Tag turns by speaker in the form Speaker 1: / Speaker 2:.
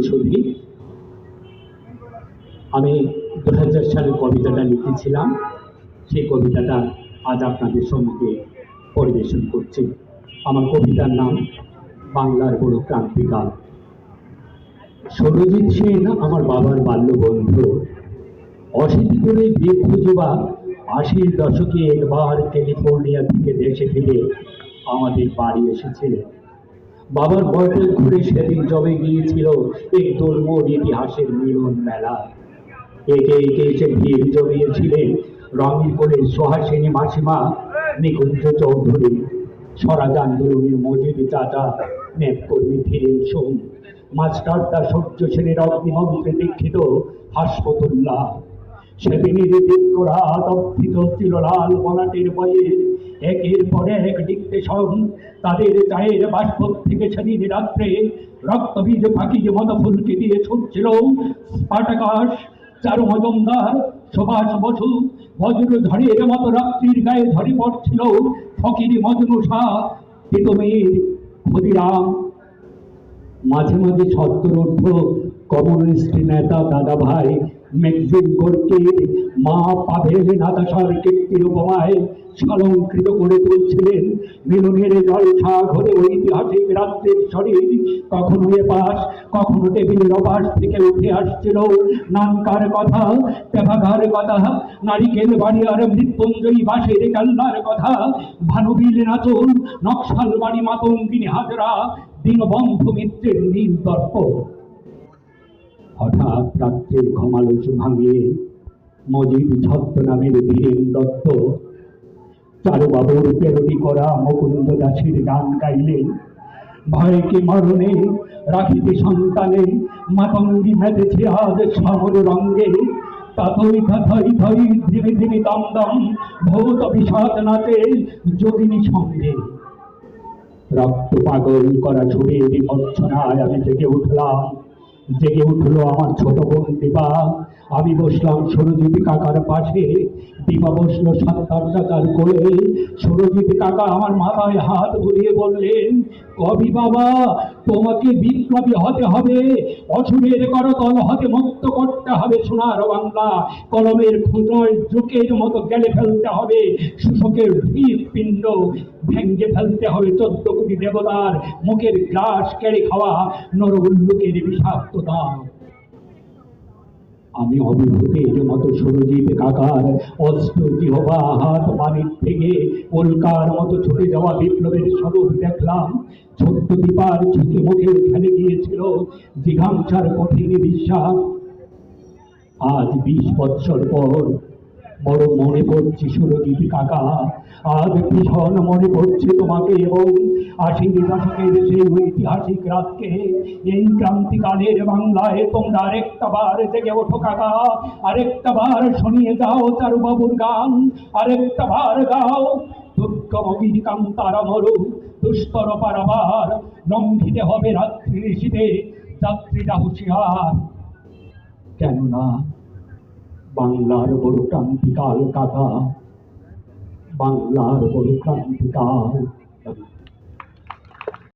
Speaker 1: ছবি আমি 2000 সালে কবিতাটা লিখেছিলাম, সেই কবিতাটা আজ আপনাদের সম্মুখে পরিবেশন করছি। আমার কবিতার নাম বাংলার বড় ক্রান্তিকাল। সরজিৎ সেন আমার বাবার বাল্য বন্ধু। অশীতি করে বৃদ্ধ যুবক 80-র দশকে একবার ক্যালিফোর্নিয়া থেকে দেশে ফিরে আমাদের বাড়ি এসেছিলেন। বাবার বয়সে ঘুরে সেদিন জমে গিয়েছিল এক দুর্মর ইতিহাসের মিলন মেলা। একে একে এসে ভিড় জমিয়েছিলেন রঙিন করে সোহাসিনী মাসিমা, নিকুঞ্জ চৌধুরী, স্বরাজ আন্দোলনের মজিদ চাচা, নেপকর্মী ধীরেন সোম, মাস্টারদা সূর্য সেনের অগ্নিমন্ত্রে দীক্ষিত হাসপাতুল্লাহ। সেদিনের দিক করা দগ্ধিত চিরলাল বলাটের বয়ে একের পর এক ডিকটেশন তাদের চায়ের বাষ্প থেকে সেদিন রাত্রে রক্তবীজ পাখির মতো ফুলকি দিয়ে ছুটছিল স্পার্টাকাস, চারু মজুমদার, সুভাষ বসু, বজ্র ঝড়ের মতো রাত্রির গায়ে ঝরে পড়ছিল ফকির মজনু শাহ, তিতুমির, ক্ষুদিরাম। মাঝে মাঝে সত্তরোর্ধ কমিউনিস্ট নেতা দাদা ভাই ম্যাক্সিম গোর্কির মা পাভেল নাতাশার কীর্তির উপমায় সালঙ্কৃত করে তুলছিলেন মিলনের জলসা ঘরে ঐতিহাসিক রাত্রের শরীর। কখনো এপাশ কখনো টেবিলের অপাশ থেকে উঠে আসছিল নানকার কথা, তেভাগার কথা, নারিকেল বাড়ি আর মৃত্যুঞ্জয়ী বাঁশের কাল্লার কথা, ভানুবিল নাচন, নকশাল বাড়ি মাতঙ্গিনী হাজরা, দীনবন্ধু মিত্রের নীল দর্প। হঠাৎ রাত্রের ঘুমালস ভাঙিয়ে মজিদ ছদ্মনামের বীরেন দত্ত চারুবাবুর পেরোটি করা মুকুন্দ দাসের গান গাইলেন। ভয়কে মরণে রাখিতে সন্তানে মাতঙ্গী মেতেছে আজ শহর রঙ্গে, তাথই থাথই থই ধিমি ধিমি দম দম ভূত বিষাদ নাচে যোগিনী সঙ্গে। রক্ত পাগল করা ছুড়ে বিভৎসনায় আমি জেগে উঠলাম। জেগে উঠলো আমার ছোট বোন দীপা। আমি বসলাম সুরজিৎ কাকার পাশে, দীপা বসলো সাত্তার চাচার কোলে। সুরজিৎ কাকা আমার মাথায় হাত বুলিয়ে বললেন, কবি বাবা, তোমাকে বিপ্লবী হতে হবে, অসুরের করতল হতে মুক্ত করতে হবে সোনার বাংলা। কলমের খুঁজোয় জুকের মতো গেলে ফেলতে হবে শোষকের হৃৎপিণ্ড, ভেঙ্গে ফেলতে হবে 14 কোটি দেবতার মুখের গ্রাস কেড়ে খাওয়া নরউল্লুকের বিষাক্ততা। আমি অভিভূতের মতো সুরজিৎ কাকার অস্ত্র জিহ্বা হাত পানির থেকে উল্কার মতো ছুটে যাওয়া বিপ্লবের স্বরূপ দেখলাম। ছোট্ট দীপার ঝুঁকে মুখে খেলে গিয়েছিল জিঘাংসার কঠিন বিশ্বাস। আজ 20 বৎসর পর বড় মনে পড়ছে সুরজিৎ কাকা, আজ ভীষণ মনে পড়ছে তোমাকে এবং 80-র দশকের সেই ঐতিহাসিক রাতকে। এই ক্রান্তিকালের বাংলায় তোমরা আরেকটা বার জেগে ওঠো কাকা, আরেকটা বার শুনিয়ে যাও চারুবাবুর গান, আরেকটা বার গাও দুর্গমগির কান্তারা মরু দুস্তর পারাবার, লঙ্ঘিতে হবে রাত্রি শীতে যাত্রীরা হুঁশিয়ার। কেননা বাংলার বড় ক্রান্তিকাল কাকা, বাংলার বড় ক্রান্তিকাল।